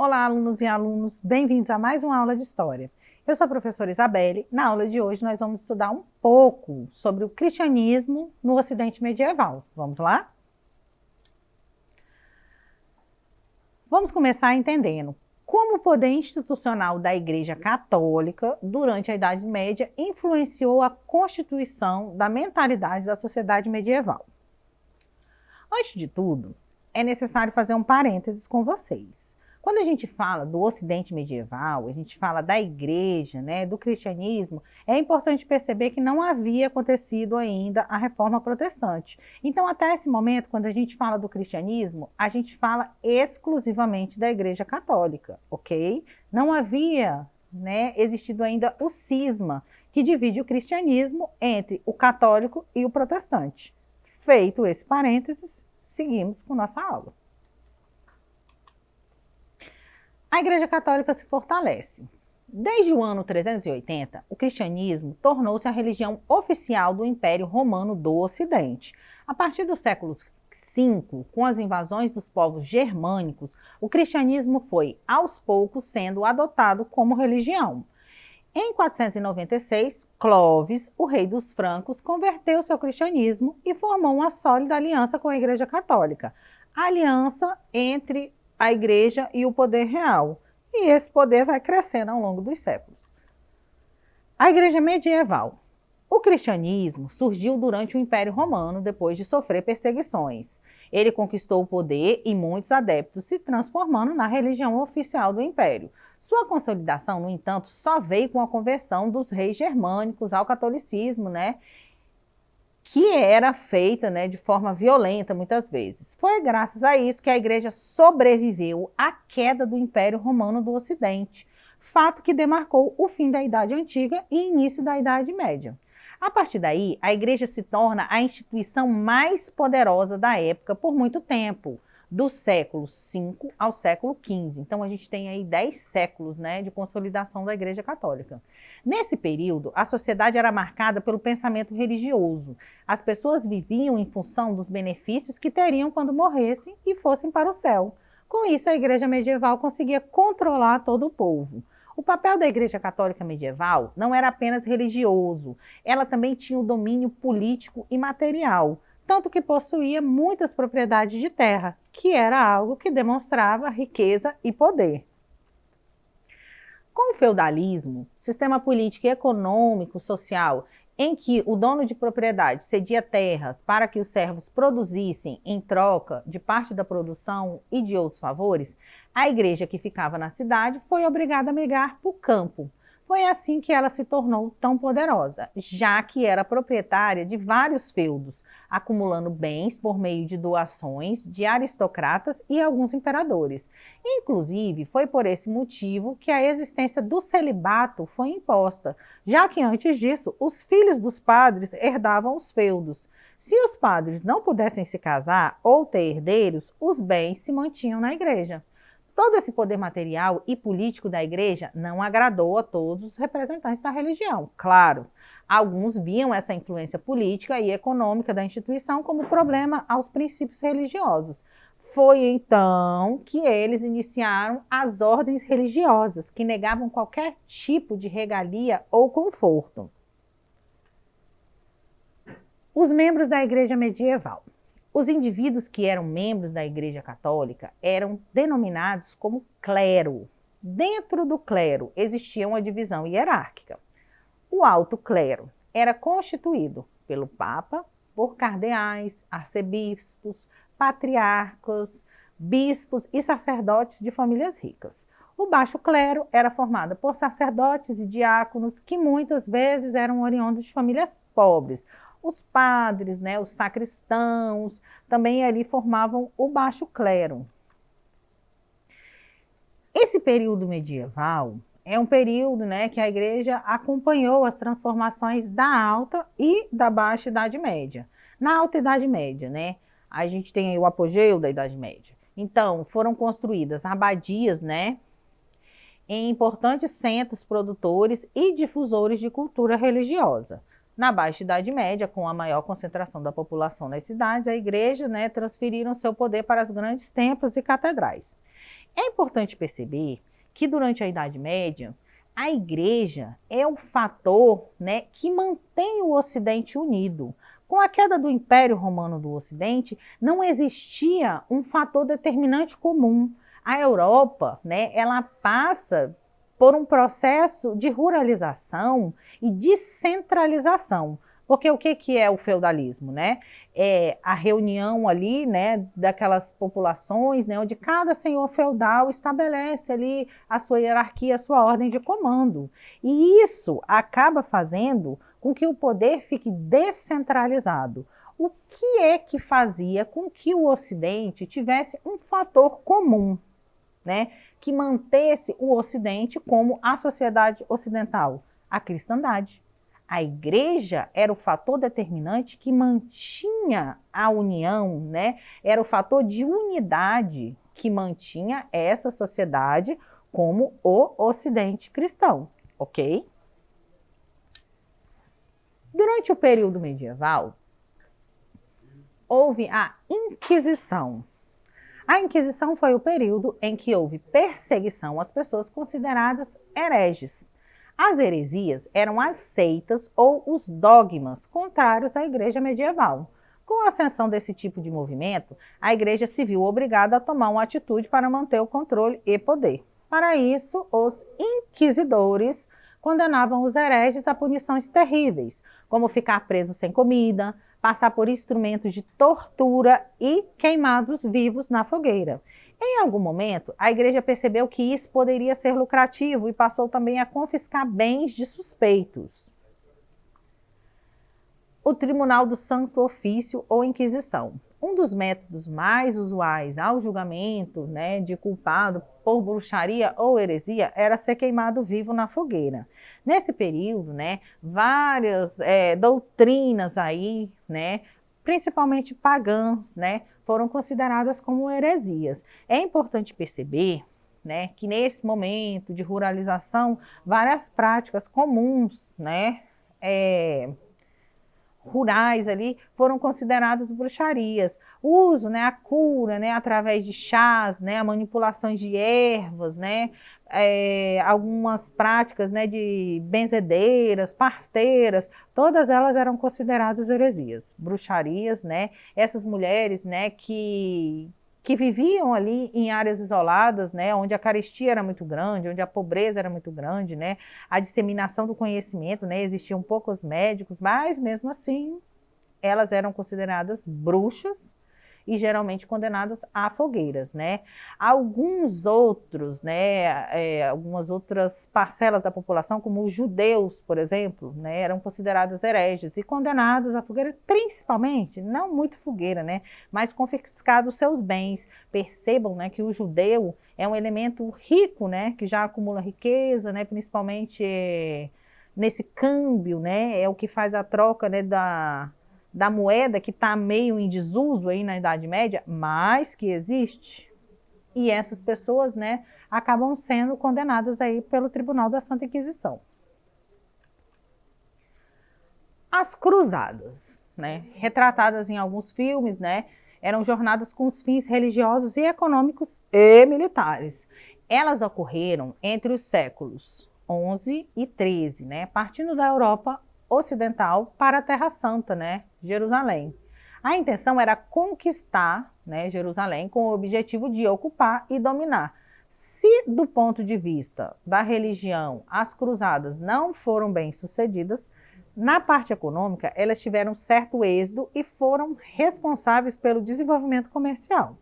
Olá, alunos e alunos, bem-vindos a mais uma aula de História. Eu sou a professora Isabelle. Na aula de hoje nós vamos estudar um pouco sobre o cristianismo no Ocidente medieval. Vamos lá? Vamos começar entendendo como o poder institucional da Igreja Católica durante a Idade Média influenciou a constituição da mentalidade da sociedade medieval. Antes de tudo, é necessário fazer um parênteses com vocês. Quando a gente fala do Ocidente medieval, a gente fala da igreja, do cristianismo, é importante perceber que não havia acontecido ainda a reforma protestante. Então, até esse momento, quando a gente fala do cristianismo, a gente fala exclusivamente da igreja católica, ok? Não havia existido ainda o cisma que divide o cristianismo entre o católico e o protestante. Feito esse parênteses, seguimos com nossa aula. A Igreja Católica se fortalece. Desde o ano 380, o cristianismo tornou-se a religião oficial do Império Romano do Ocidente. A partir do século V, com as invasões dos povos germânicos, o cristianismo foi, aos poucos, sendo adotado como religião. Em 496, Clovis, o rei dos francos, converteu-se ao cristianismo e formou uma sólida aliança com a Igreja Católica. A aliança entre a igreja e o poder real. E esse poder vai crescendo ao longo dos séculos. A igreja medieval. O cristianismo surgiu durante o Império Romano, depois de sofrer perseguições. Ele conquistou o poder e muitos adeptos, se transformando na religião oficial do Império. Sua consolidação, no entanto, só veio com a conversão dos reis germânicos ao catolicismo, que era feita de forma violenta muitas vezes. Foi graças a isso que a igreja sobreviveu à queda do Império Romano do Ocidente, fato que demarcou o fim da Idade Antiga e início da Idade Média. A partir daí, a igreja se torna a instituição mais poderosa da época por muito tempo, do século V ao século XV. Então, a gente tem aí 10 séculos de consolidação da Igreja Católica. Nesse período, a sociedade era marcada pelo pensamento religioso. As pessoas viviam em função dos benefícios que teriam quando morressem e fossem para o céu. Com isso, a Igreja medieval conseguia controlar todo o povo. O papel da Igreja Católica medieval não era apenas religioso, ela também tinha o domínio político e material, tanto que possuía muitas propriedades de terra, que era algo que demonstrava riqueza e poder. Com o feudalismo, sistema político e econômico social, em que o dono de propriedade cedia terras para que os servos produzissem em troca de parte da produção e de outros favores, a igreja que ficava na cidade foi obrigada a migrar para o campo. Foi assim que ela se tornou tão poderosa, já que era proprietária de vários feudos, acumulando bens por meio de doações de aristocratas e alguns imperadores. Inclusive, foi por esse motivo que a existência do celibato foi imposta, já que antes disso, os filhos dos padres herdavam os feudos. Se os padres não pudessem se casar ou ter herdeiros, os bens se mantinham na igreja. Todo esse poder material e político da igreja não agradou a todos os representantes da religião. Claro, alguns viam essa influência política e econômica da instituição como problema aos princípios religiosos. Foi então que eles iniciaram as ordens religiosas, que negavam qualquer tipo de regalia ou conforto. Os membros da igreja medieval. Os indivíduos que eram membros da Igreja Católica eram denominados como clero. Dentro do clero existia uma divisão hierárquica. O alto clero era constituído pelo Papa, por cardeais, arcebispos, patriarcas, bispos e sacerdotes de famílias ricas. O baixo clero era formado por sacerdotes e diáconos que muitas vezes eram oriundos de famílias pobres. Os padres, os sacristãos, também ali formavam o baixo clero. Esse período medieval é um período que a igreja acompanhou as transformações da Alta e da Baixa Idade Média. Na Alta Idade Média, a gente tem aí o apogeu da Idade Média. Então, foram construídas abadias, em importantes centros produtores e difusores de cultura religiosa. Na Baixa Idade Média, com a maior concentração da população nas cidades, a igreja transferiram seu poder para os grandes templos e catedrais. É importante perceber que durante a Idade Média, a igreja é o fator, né, que mantém o Ocidente unido. Com a queda do Império Romano do Ocidente, não existia um fator determinante comum. A Europa, né, ela passa por um processo de ruralização e descentralização. Porque o que é o feudalismo, né? É a reunião ali, né, daquelas populações, né, onde cada senhor feudal estabelece ali a sua hierarquia, a sua ordem de comando. E isso acaba fazendo com que o poder fique descentralizado. O que é que fazia com que o Ocidente tivesse um fator comum, né, que mantesse o Ocidente como a sociedade ocidental? A cristandade. A igreja era o fator determinante que mantinha a união, né? Era o fator de unidade que mantinha essa sociedade como o Ocidente cristão, ok? Durante o período medieval, houve a Inquisição. A Inquisição foi o período em que houve perseguição às pessoas consideradas hereges. As heresias eram as seitas ou os dogmas contrários à igreja medieval. Com a ascensão desse tipo de movimento, a igreja se viu obrigada a tomar uma atitude para manter o controle e poder. Para isso, os inquisidores condenavam os hereges a punições terríveis, como ficar presos sem comida, passar por instrumentos de tortura e queimados vivos na fogueira. Em algum momento, a igreja percebeu que isso poderia ser lucrativo e passou também a confiscar bens de suspeitos. O Tribunal do Santo Ofício ou Inquisição. Um dos métodos mais usuais ao julgamento, né, de culpado por bruxaria ou heresia era ser queimado vivo na fogueira. Nesse período, né, várias doutrinas aí, né, principalmente pagãs, né, foram consideradas como heresias. É importante perceber, né, que nesse momento de ruralização, várias práticas comuns, né, rurais ali foram consideradas bruxarias. O uso, né, a cura, né, através de chás, né, a manipulações de ervas, né, algumas práticas, né, de benzedeiras, parteiras, todas elas eram consideradas heresias, bruxarias, né, essas mulheres, né, que viviam ali em áreas isoladas, né, onde a carestia era muito grande, onde a pobreza era muito grande, né, a disseminação do conhecimento, né, existiam poucos médicos, mas mesmo assim elas eram consideradas bruxas e geralmente condenadas a fogueiras, né. Alguns outros, né, algumas outras parcelas da população, como os judeus, por exemplo, né, eram considerados hereges e condenados à fogueira, principalmente, não muito fogueira, né, mas confiscados seus bens. Percebam, né, que o judeu é um elemento rico, né, que já acumula riqueza, né, principalmente nesse câmbio, né, é o que faz a troca, né, da moeda que está meio em desuso aí na Idade Média, mas que existe. E essas pessoas, né, acabam sendo condenadas aí pelo Tribunal da Santa Inquisição. As cruzadas, né, retratadas em alguns filmes, né, eram jornadas com os fins religiosos e econômicos e militares. Elas ocorreram entre os séculos 11 e 13, né, partindo da Europa ocidental para a Terra Santa, né, Jerusalém. A intenção era conquistar, né, Jerusalém com o objetivo de ocupar e dominar. Se do ponto de vista da religião as cruzadas não foram bem sucedidas, na parte econômica elas tiveram certo êxito e foram responsáveis pelo desenvolvimento comercial.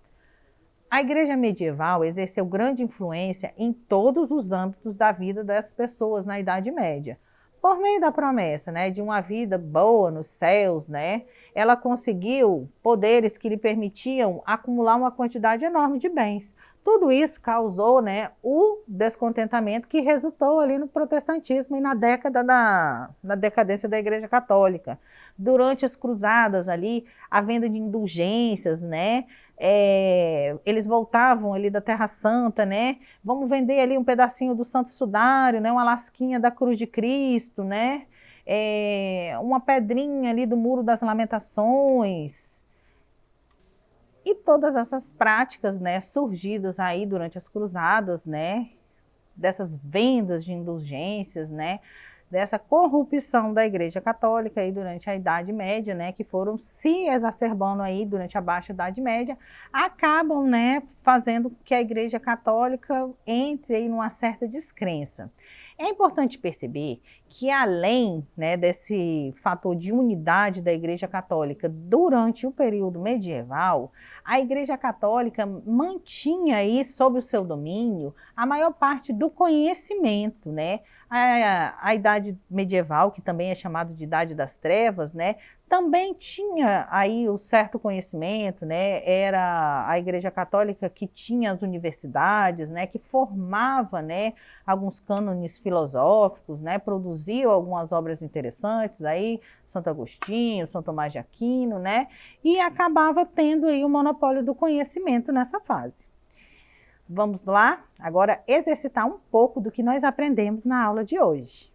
A igreja medieval exerceu grande influência em todos os âmbitos da vida das pessoas na Idade Média. Por meio da promessa, né, de uma vida boa nos céus, né, ela conseguiu poderes que lhe permitiam acumular uma quantidade enorme de bens. Tudo isso causou, né, o descontentamento que resultou ali no protestantismo e na decadência da Igreja Católica. Durante as cruzadas ali, a venda de indulgências, né, eles voltavam ali da Terra Santa, né? Vamos vender ali um pedacinho do Santo Sudário, né? Uma lasquinha da Cruz de Cristo, né? Uma pedrinha ali do Muro das Lamentações. E todas essas práticas, né, surgidas aí durante as cruzadas, né, dessas vendas de indulgências, né, dessa corrupção da Igreja Católica aí durante a Idade Média, né, que foram se exacerbando aí durante a Baixa Idade Média, acabam, né, fazendo que a Igreja Católica entre aí numa certa descrença. É importante perceber que além, né, desse fator de unidade da Igreja Católica durante o período medieval, a Igreja Católica mantinha aí sob o seu domínio a maior parte do conhecimento, né? A Idade Medieval, que também é chamada de Idade das Trevas, né, também tinha aí o certo conhecimento, né, era a Igreja Católica que tinha as universidades, né, que formava, né, alguns cânones filosóficos, né, produziu algumas obras interessantes aí, Santo Agostinho, São Tomás de Aquino, né, e acabava tendo aí o monopólio do conhecimento nessa fase. Vamos lá, agora exercitar um pouco do que nós aprendemos na aula de hoje.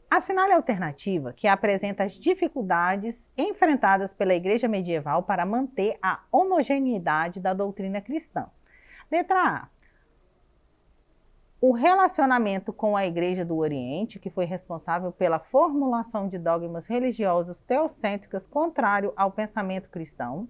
Assinale a alternativa que apresenta as dificuldades enfrentadas pela Igreja medieval para manter a homogeneidade da doutrina cristã. Letra A. O relacionamento com a Igreja do Oriente, que foi responsável pela formulação de dogmas religiosos teocêntricos contrário ao pensamento cristão.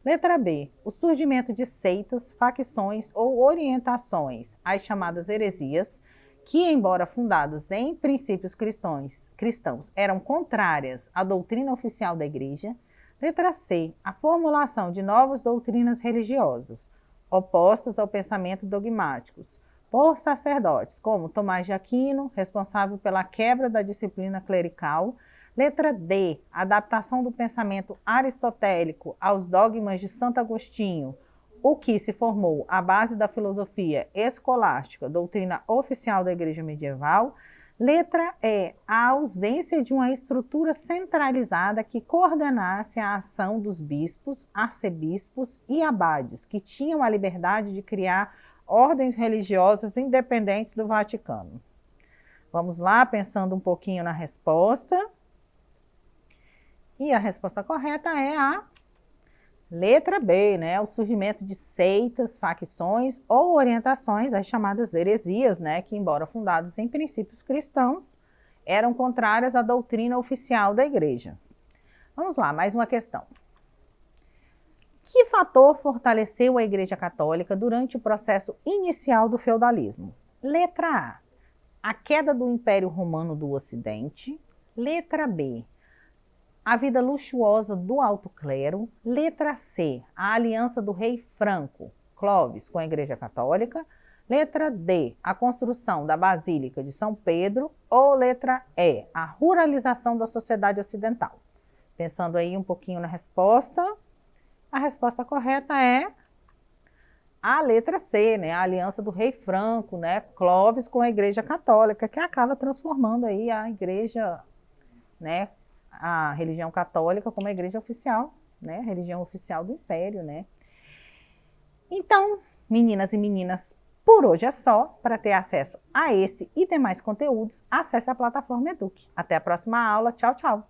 Letra B. O surgimento de seitas, facções ou orientações, as chamadas heresias, que, embora fundadas em princípios cristãos, eram contrárias à doutrina oficial da Igreja. Letra C. A formulação de novas doutrinas religiosas, opostas ao pensamento dogmáticos, por sacerdotes, como Tomás de Aquino, responsável pela quebra da disciplina clerical. Letra D. Adaptação do pensamento aristotélico aos dogmas de Santo Agostinho, o que se formou à base da filosofia escolástica, doutrina oficial da Igreja medieval. Letra E. A ausência de uma estrutura centralizada que coordenasse a ação dos bispos, arcebispos e abades, que tinham a liberdade de criar ordens religiosas independentes do Vaticano. Vamos lá, pensando um pouquinho na resposta. E a resposta correta é a letra B, né? O surgimento de seitas, facções ou orientações, as chamadas heresias, né? Que, embora fundadas em princípios cristãos, eram contrárias à doutrina oficial da Igreja. Vamos lá, mais uma questão. Que fator fortaleceu a Igreja Católica durante o processo inicial do feudalismo? Letra A. A queda do Império Romano do Ocidente. Letra B. A vida luxuosa do alto clero. Letra C. A aliança do rei Franco, Clovis, com a Igreja Católica. Letra D. A construção da Basílica de São Pedro. Ou letra E. A ruralização da sociedade ocidental. Pensando aí um pouquinho na resposta, a resposta correta é a letra C, né? A aliança do rei Franco, né? Clovis com a Igreja Católica, que acaba transformando aí a Igreja, né? A religião católica como a igreja oficial, né? A religião oficial do Império, né? Então, meninas e meninas, por hoje é só. Para ter acesso a esse e demais conteúdos, acesse a plataforma Eduque. Até a próxima aula. Tchau, tchau!